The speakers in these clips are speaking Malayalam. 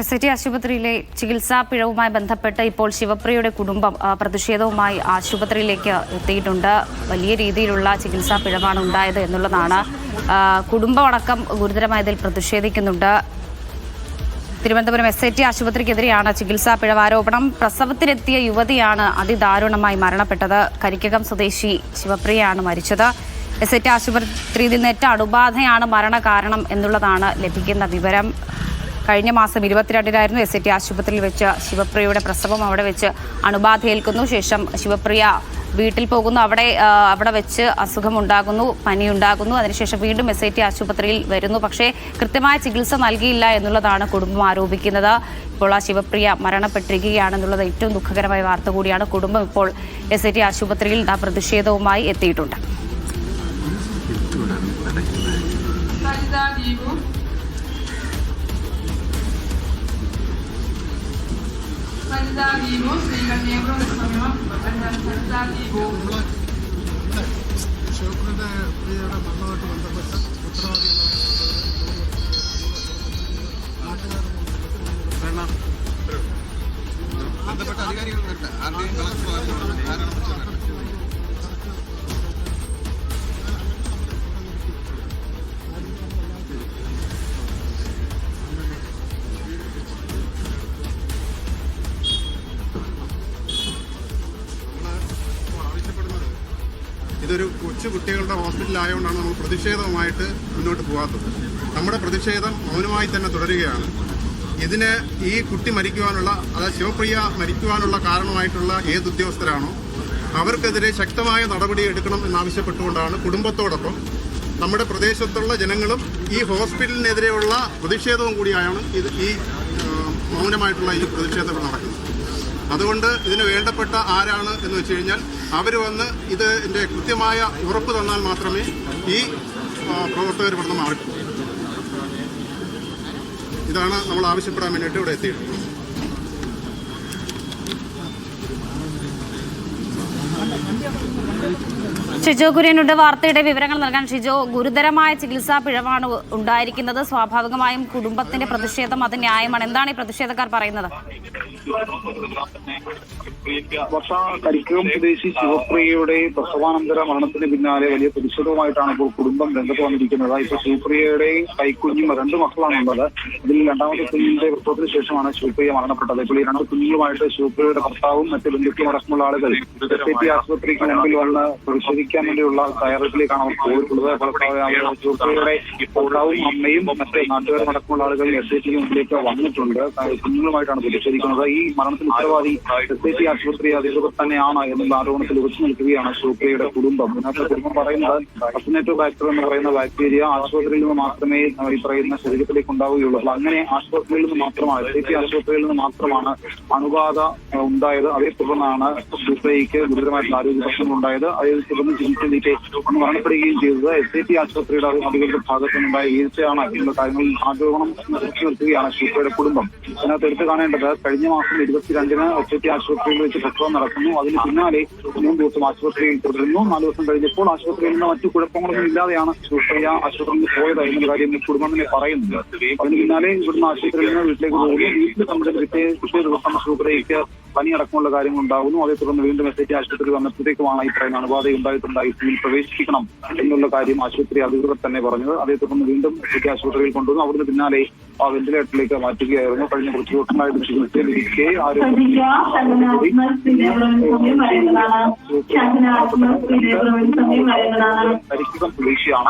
SIT ആശുപത്രിയിലെ ചികിത്സാ പിഴവുമായി ബന്ധപ്പെട്ട് ഇപ്പോൾ ശിവപ്രിയയുടെ കുടുംബം പ്രതിഷേധവുമായി ആശുപത്രിയിലേക്ക് എത്തിയിട്ടുണ്ട്. വലിയ രീതിയിലുള്ള ചികിത്സാ പിഴവാണ് ഉണ്ടായത് എന്നുള്ളതാണ്. കുടുംബമടക്കം ഗുരുതരമായതിൽ പ്രതിഷേധിക്കുന്നുണ്ട്. തിരുവനന്തപുരം SIT ആശുപത്രിക്കെതിരെയാണ് ചികിത്സാ പിഴവ് ആരോപണം. പ്രസവത്തിനെത്തിയ യുവതിയാണ് അതിദാരുണമായി മരണപ്പെട്ടത്. കരിക്കകം സ്വദേശി ശിവപ്രിയയാണ് മരിച്ചത്. SIT ആശുപത്രിയിൽ നിന്നേറ്റ അണുബാധയാണ് മരണകാരണം എന്നുള്ളതാണ് ലഭിക്കുന്ന വിവരം. കഴിഞ്ഞ മാസം 22-നായിരുന്നു SIT ആശുപത്രിയിൽ വെച്ച് ശിവപ്രിയയുടെ പ്രസവം. അവിടെ വെച്ച് അണുബാധയേൽക്കുന്നു. ശേഷം ശിവപ്രിയ വീട്ടിൽ പോകുന്നു. അവിടെ വെച്ച് അസുഖമുണ്ടാകുന്നു, പനിയുണ്ടാകുന്നു. അതിനുശേഷം വീണ്ടും SIT ആശുപത്രിയിൽ വരുന്നു. പക്ഷേ കൃത്യമായ ചികിത്സ നൽകിയില്ല എന്നുള്ളതാണ് കുടുംബം ആരോപിക്കുന്നത്. ഇപ്പോൾ ആ ശിവപ്രിയ മരണപ്പെട്ടിരിക്കുകയാണെന്നുള്ളത് ഏറ്റവും ദുഃഖകരമായ വാർത്ത കൂടിയാണ്. കുടുംബം ഇപ്പോൾ SIT ആശുപത്രിയിൽ പ്രതിഷേധവുമായി എത്തിയിട്ടുണ്ട്. ബന്ധപ്പെട്ട അധികാരികൾ വരട്ടെ. ഇതൊരു കൊച്ചു കുട്ടികളുടെ ഹോസ്പിറ്റലായതുകൊണ്ടാണ് നമ്മൾ പ്രതിഷേധവുമായിട്ട് മുന്നോട്ട് പോകാത്തത്. നമ്മുടെ പ്രതിഷേധം മൗനമായി തന്നെ തുടരുകയാണ്. ഈ കുട്ടി മരിക്കുവാനുള്ള, അതായത് ശിവപ്രിയ മരിക്കുവാനുള്ള കാരണമായിട്ടുള്ള ഏത് ഉദ്യോഗസ്ഥരാണോ അവർക്കെതിരെ ശക്തമായ നടപടി എടുക്കണം എന്നാവശ്യപ്പെട്ടുകൊണ്ടാണ് കുടുംബത്തോടൊപ്പം നമ്മുടെ പ്രദേശത്തുള്ള ജനങ്ങളും ഈ ഹോസ്പിറ്റലിനെതിരെയുള്ള പ്രതിഷേധവും കൂടിയായാണ് ഈ മൗനമായിട്ടുള്ള ഈ പ്രതിഷേധങ്ങൾ നടക്കുന്നത്. അതുകൊണ്ട് ഇതിന് വേണ്ടപ്പെട്ട ആരാണ് എന്ന് വെച്ച് കഴിഞ്ഞാൽ അവർ വന്ന് ഇതിൻ്റെ കൃത്യമായ ഉറപ്പ് തന്നാൽ മാത്രമേ ഈ പ്രവർത്തകർ ഇവിടുന്ന് മാറിക്കൂ. ഇതാണ് നമ്മൾ ആവശ്യപ്പെടാൻ വേണ്ടിയിട്ട് ഇവിടെ എത്തിയിട്ടുള്ളത്. ഷിജോ കുര്യനുണ്ട് വാർത്തയുടെ വിവരങ്ങൾ നൽകാൻ. ഷിജോ, ഗുരുതരമായ ചികിത്സാ പിഴവാണ് ഉണ്ടായിരിക്കുന്നത്. സ്വാഭാവികമായും കുടുംബത്തിന്റെ പ്രതിഷേധം അത് ന്യായമാണ്. എന്താണ് ഈ പ്രതിഷേധക്കാർ പറയുന്നത്? കരിക്കകം സ്വദേശി ശിവപ്രിയയുടെ പ്രസവാനന്തര മരണത്തിന് പിന്നാലെ വലിയ പ്രതിഷേധവുമായിട്ടാണ് ഇപ്പോൾ കുടുംബം രംഗത്ത് വന്നിരിക്കുന്നത്. ഇപ്പോൾ ശിവപ്രിയയുടെ കൈക്കുഞ്ഞും 2 മക്കളാണുള്ളത്. ഇതിൽ രണ്ടാമത്തെ കുഞ്ഞിന്റെ പ്രസവത്തിന് ശേഷമാണ് ശിവപ്രിയ മരണപ്പെട്ടത്. ഇപ്പോൾ ഈ 2 കുഞ്ഞുങ്ങളുമായിട്ട് ശിവപ്രിയയുടെ ഭർത്താവും മറ്റ് ബന്ധുക്കളും അടക്കമുള്ള ആളുകൾ SIT ആശുപത്രിക്ക് മുമ്പിൽ വന്ന് പ്രതിഷേധിക്കാൻ വേണ്ടിയുള്ള തയ്യാറെടുപ്പിലേക്കാണ് അവർ പോയിട്ടുള്ളത്. ശിവപ്രിയയുടെ ഭർത്താവും അമ്മയും മറ്റ് നാട്ടുകാരും അടക്കമുള്ള ആളുകൾ SITക്ക് മുമ്പിലേക്ക് വന്നിട്ടുണ്ട്. കുഞ്ഞുങ്ങളുമായിട്ടാണ് പ്രതിഷേധിക്കുന്നത്. ഈ മരണത്തിന് ഉത്തരവാദി SIT ആശുപത്രി അധികൃതർ തന്നെയാണ് എന്നുള്ള ആരോപണത്തിൽ ഉറച്ചു നിൽക്കുകയാണ് ശിവപ്രിയയുടെ കുടുംബം. ഇതിനകത്ത് കുടുംബം പറയുന്നത് അസിനേറ്റോബാക്ടർ എന്ന് പറയുന്ന ബാക്ടീരിയ ആശുപത്രിയിൽ നിന്ന് മാത്രമേ ഈ പറയുന്ന ശരീരത്തിലേക്ക് ഉണ്ടാവുകയുള്ളൂ. അങ്ങനെ ആശുപത്രിയിൽ നിന്ന് മാത്രമാണ്, SIT ആശുപത്രിയിൽ നിന്ന് മാത്രമാണ് അണുബാധ ഉണ്ടായത്. അതേ തുടർന്നാണ് ശിവപ്രിയയ്ക്ക് ഗുരുതരമായിട്ടുള്ള ആരോഗ്യ പ്രശ്നങ്ങൾ ഉണ്ടായത്. അതേ തുടർന്ന് ചികിത്സയിലേക്ക് മരണപ്പെടുകയും ചെയ്തത് SIT ആശുപത്രിയുടെ അധികൃതരുടെ ഭാഗത്തു നിന്നുണ്ടായ വീഴ്ചയാണ് എന്നുള്ള കാര്യങ്ങളിൽ ആരോപണം ഉറച്ചു നിർത്തുകയാണ് ശിവപ്രിയയുടെ കുടുംബം. ഇതിനകത്ത് എടുത്തു കാണേണ്ടത് കഴിഞ്ഞ മാസം 22-ന് SIT ആശുപത്രിയിൽ വെച്ച് പ്രസവം നടക്കുന്നു. അതിന് പിന്നാലെ 3 ദിവസം ആശുപത്രിയിൽ തുടരുന്നു. 4 ദിവസം കഴിഞ്ഞപ്പോൾ ആശുപത്രിയിൽ നിന്ന് മറ്റു കുഴപ്പങ്ങളൊന്നും ഇല്ലാതെയാണ് ശിവപ്രിയ ആശുപത്രിയിൽ പോയത് എന്നുള്ള കാര്യം കുടുംബം തന്നെ പറയുന്നത്. അതിന് പിന്നാലെ ഇവിടുന്ന് ആശുപത്രിയിൽ നിന്ന് വീട്ടിലേക്ക് പോകുന്നു. വീട്ടിൽ നമ്മുടെ പിറ്റേ ദിവസം ശിവപ്രിയയ്ക്ക് പനിയടക്കമുള്ള കാര്യങ്ങൾ ഉണ്ടാകുന്നു. അതേ തുടർന്ന് വീണ്ടും SIT ആശുപത്രി വന്നപ്പോഴത്തേക്കുമാണ് ഈ പറയുന്ന അണുബാധ ഉണ്ടായിട്ടുണ്ട്, ICUവിൽ പ്രവേശിപ്പിക്കണം എന്നുള്ള കാര്യം ആശുപത്രി അധികൃതർ തന്നെ പറഞ്ഞത്. അതേ തുടർന്ന് വീണ്ടും SIT ആശുപത്രിയിൽ കൊണ്ടുവന്നു. അവിടുന്ന് പിന്നാലെ ആ വെന്റിലേറ്ററിലേക്ക് മാറ്റുകയായിരുന്നു. കഴിഞ്ഞ കുറച്ച് ദിവസങ്ങളായിട്ട് ചികിത്സയിലിരിക്കെ കരിക്കകം സ്വദേശിയാണ്.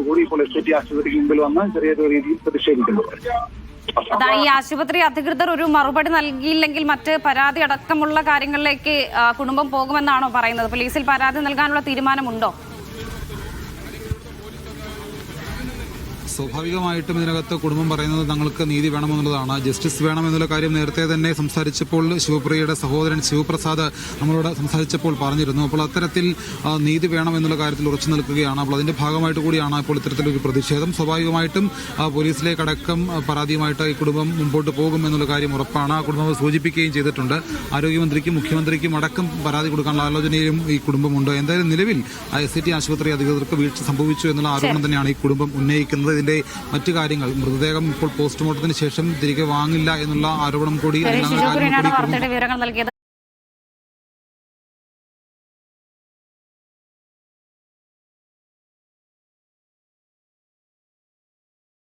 കൂടി ഇപ്പോൾ SIT ആശുപത്രിക്ക് മുമ്പിൽ വന്ന് ചെറിയ രീതിയിൽ പ്രതിഷേധിക്കുന്നു. അതാണ് ഈ ആശുപത്രി അധികൃതർ ഒരു മറുപടി നൽകിയില്ലെങ്കിൽ മറ്റ് പരാതി അടക്കമുള്ള കാര്യങ്ങളിലേക്ക് കുടുംബം പോകുമെന്നാണോ പറയുന്നത്? പോലീസിൽ പരാതി നൽകാനുള്ള തീരുമാനമുണ്ടോ? സ്വാഭാവികമായിട്ടും ഇതിനകത്ത് കുടുംബം പറയുന്നത് തങ്ങൾക്ക് നീതി വേണമെന്നുള്ളതാണ്, ജസ്റ്റിസ് വേണമെന്നുള്ള കാര്യം നേരത്തെ തന്നെ സംസാരിച്ചപ്പോൾ ശിവപ്രിയയുടെ സഹോദരൻ ശിവപ്രസാദ് നമ്മളോട് സംസാരിച്ചപ്പോൾ പറഞ്ഞിരുന്നു. അപ്പോൾ അത്തരത്തിൽ നീതി വേണമെന്നുള്ള കാര്യത്തിൽ ഉറച്ചു നിൽക്കുകയാണ്. അപ്പോൾ അതിന്റെ ഭാഗമായിട്ട് കൂടിയാണ് ഇപ്പോൾ ഇത്തരത്തിലൊരു പ്രതിഷേധം. സ്വാഭാവികമായിട്ടും പോലീസിലേക്കടക്കം പരാതിയുമായിട്ട് ഈ കുടുംബം മുമ്പോട്ട് പോകും എന്നുള്ള കാര്യം ഉറപ്പാണ്. ആ കുടുംബം സൂചിപ്പിക്കുകയും ചെയ്തിട്ടുണ്ട്. ആരോഗ്യമന്ത്രിക്കും മുഖ്യമന്ത്രിക്കും അടക്കം പരാതി കൊടുക്കാനുള്ള ആലോചനയിലും ഈ കുടുംബമുണ്ട്. എന്തായാലും നിലവിൽ SCT ആശുപത്രി അധികൃതർക്ക് വീഴ്ച സംഭവിച്ചു എന്നുള്ള ആരോപണം തന്നെയാണ് ഈ കുടുംബം ഉന്നയിക്കുന്നത്. ഇതിന്റെ മറ്റു കാര്യങ്ങൾ, മൃതദേഹം ഇപ്പോൾ പോസ്റ്റ്മോർട്ടത്തിന് ശേഷം തിരികെ വാങ്ങില്ല എന്നുള്ള ആരോപണം കൂടി വിവരങ്ങൾ നൽകിയത്.